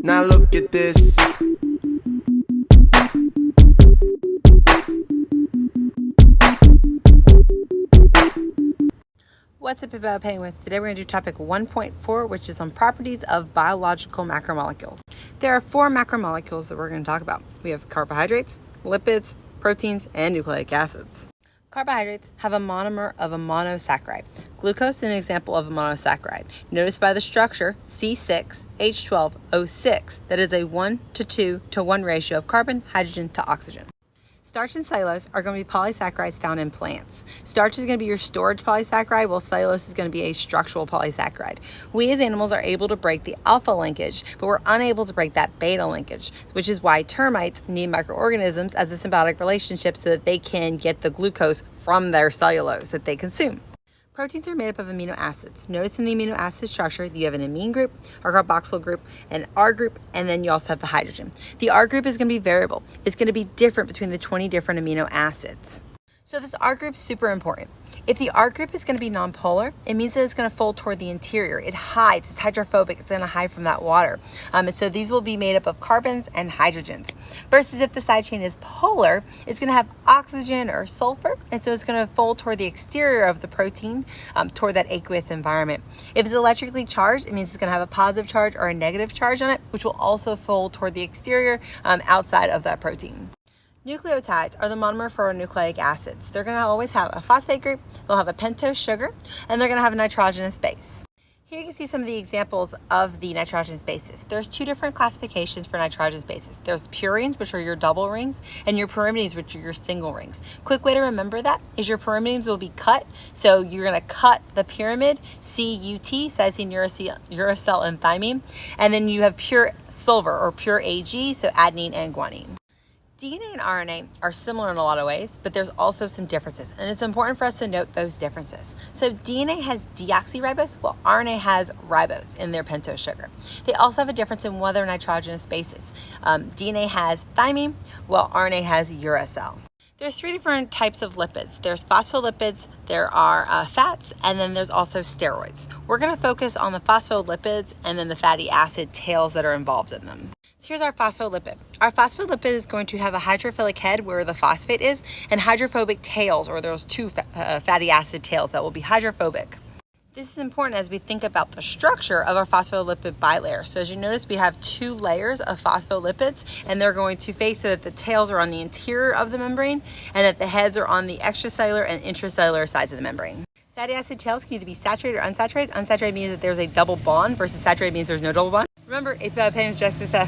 Now look at this. What's up, about penguins? Today we're going to do topic 1.4, which is on properties of biological macromolecules. There are 4 macromolecules that we're going to talk about. We have carbohydrates, lipids, proteins, and nucleic acids. Carbohydrates have a monomer of a monosaccharide. Glucose is an example of a monosaccharide. Notice by the structure C6H12O6 that is a 1:2:1 ratio of carbon, hydrogen to oxygen. Starch and cellulose are going to be polysaccharides found in plants. Starch is going to be your storage polysaccharide, while cellulose is going to be a structural polysaccharide. We as animals are able to break the alpha linkage, but we're unable to break that beta linkage, which is why termites need microorganisms as a symbiotic relationship so that they can get the glucose from their cellulose that they consume. Proteins are made up of amino acids. Notice in the amino acid structure that you have an amine group, a carboxyl group, an R group, and then you also have the hydrogen. The R group is going to be variable. It's going to be different between the 20 different amino acids. So this R group is super important. If the R group is going to be nonpolar, it means that it's going to fold toward the interior. It hides, it's hydrophobic, it's going to hide from that water. And so these will be made up of carbons and hydrogens. Versus if the side chain is polar, it's going to have oxygen or sulfur, and so it's going to fold toward the exterior of the protein, toward that aqueous environment. If it's electrically charged, it means it's going to have a positive charge or a negative charge on it, which will also fold toward the exterior, outside of that protein. Nucleotides are the monomer for our nucleic acids. They're going to always have a phosphate group, they'll have a pentose sugar, and they're going to have a nitrogenous base. Here you can see some of the examples of the nitrogenous bases. There's 2 different classifications for nitrogenous bases. There's purines, which are your double rings, and your pyrimidines, which are your single rings. Quick way to remember that is your pyrimidines will be cut. So you're going to cut the pyrimid, CUT, cytosine, uracil, and thymine. And then you have pure silver, or pure AG, so adenine and guanine. DNA and RNA are similar in a lot of ways, but there's also some differences, and it's important for us to note those differences. So DNA has deoxyribose, while RNA has ribose in their pentose sugar. They also have a difference in whether nitrogenous bases. DNA has thymine, while RNA has uracil. There's 3 different types of lipids. There's phospholipids, there are fats, and then there's also steroids. We're going to focus on the phospholipids and then the fatty acid tails that are involved in them. So here's our phospholipid. Our phospholipid is going to have a hydrophilic head where the phosphate is, and hydrophobic tails, or those 2 fatty acid tails that will be hydrophobic. This is important as we think about the structure of our phospholipid bilayer. So as you notice, we have 2 layers of phospholipids, and they're going to face so that the tails are on the interior of the membrane and that the heads are on the extracellular and intracellular sides of the membrane. Fatty acid tails can either be saturated or unsaturated. Unsaturated means that there's a double bond versus saturated means there's no double bond. Remember, if you have pain with just success.